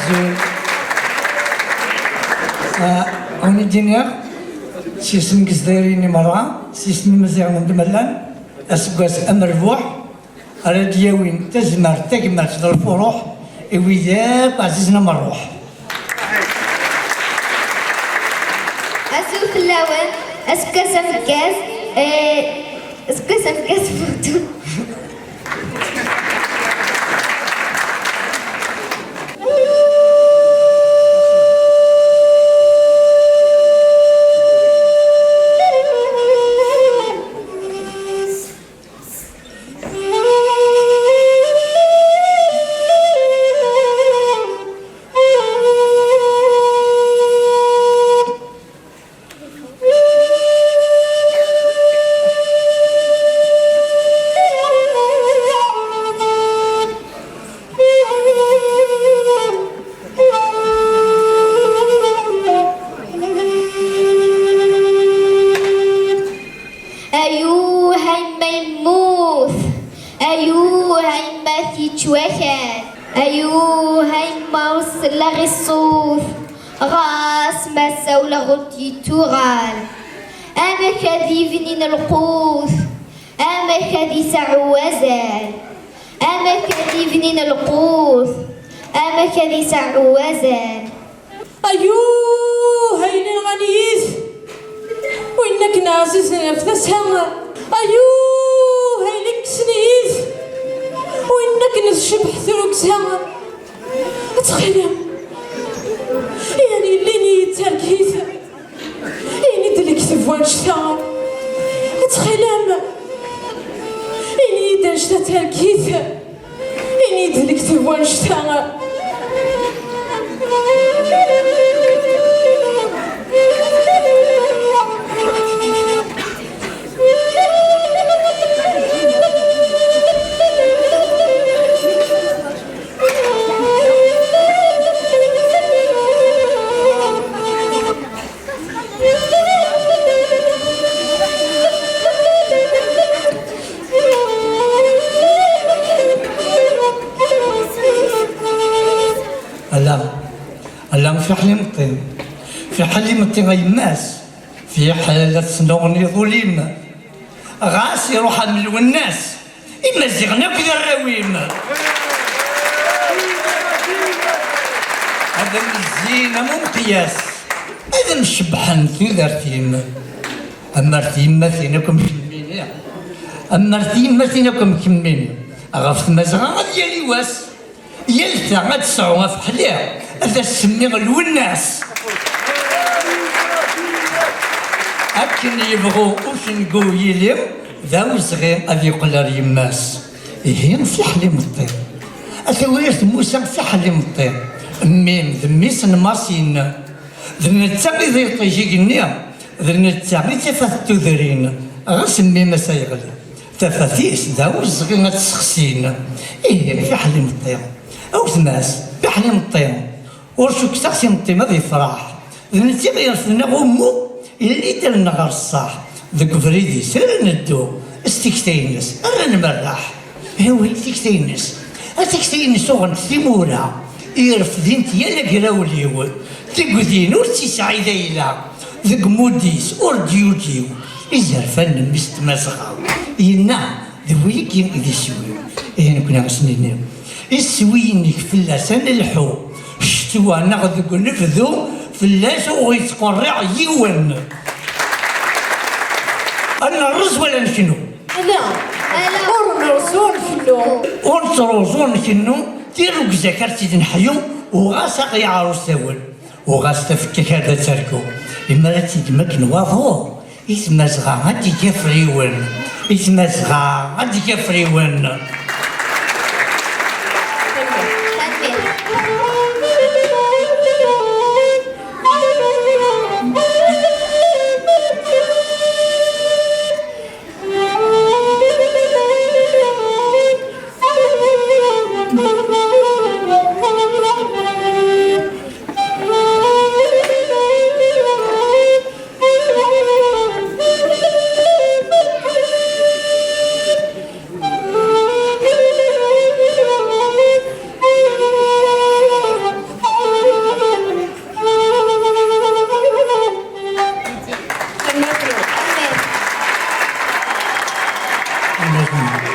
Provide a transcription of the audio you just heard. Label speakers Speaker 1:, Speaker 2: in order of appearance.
Speaker 1: الزول أنا دينير سيسن كزدايريني مرة سيسن مزيان من دملان أسقاس أمربوح راديوين تزمر تكمل الفروح وإذا عزيزنا مروح
Speaker 2: أسو فلاوان أسكاس فكاس أسكاس فكاس فوتو أيوه الميموث أيوه الماثيتشوكان أيوه الموس لغصوث غاس مسا ولغتي تغال أما كذي فنين القوث أما كذي سعوزان أما كذي فنين القوث أما كذي سعوزان
Speaker 3: أيوه هين الغنيث وإنك نعزز نفسها أيوه هينك سنيث وإنك نشبح ثروكسها أتخيلم يعني اللي نيتاكيث يعني دلك ثفوان شتا أتخيلم يعني دنشتا تاكيث يعني دلك ثفوان شتا
Speaker 1: ألا في حليم الطين في حليم الطين يماس في حالة سنوني ظليم غاس يروح من الناس إما زغنا كذا الراويم هذا الزينة مو مقياس هذا مشبحن في ذرتيم أما رتيم ثينكم كمين أما رتيم ثينكم كمين غاف مزغا ديالي واس يلتا غاد تسعوها في حليها هذا سمي الوناس أكن يبغوا وش نقول يليم ذا وصغير أذي يقول يماس إيه في حليم الطير أثوريت موسى في حليم الطير ميم ذميس نماسين ذنتا إذا يطيجي قنيا ذنتا تفاث تذرين غسمي ما سيغلي تفاثيس ذا وصغير تسخسين إيه في حليم الطير أو ثماس بحليم الطير ورشوك ساقسي مطي ماذا يفرح ذنتي غير فينا غمو اللي درنا غير الصح ذك فريدي سير ندو استكتينس انا نمرح هو استكتينس استكتينس وغن ثمورة يرف ذنتي يلا قراوليو تقودين ورتي سعيدة إلا ذك موديس ورديوتيو إذا فن مستمسخة ينا ذويك ينقذ السوي إيه كنا سنين السوينك في اللسان الحو شتوا ناخذ نفذو فلاش ويتقرع يون انا الرز ولا نشنو
Speaker 3: أنا ورسون شنو
Speaker 1: ونتروزون شنو ديرو كزاكرتي تنحيو وغاسا يعرو ساول وغاس تفكك هذا تركو اما لا تدمك نواضو اسما صغا غادي كفريون اسما صغا غادي كفريون النجم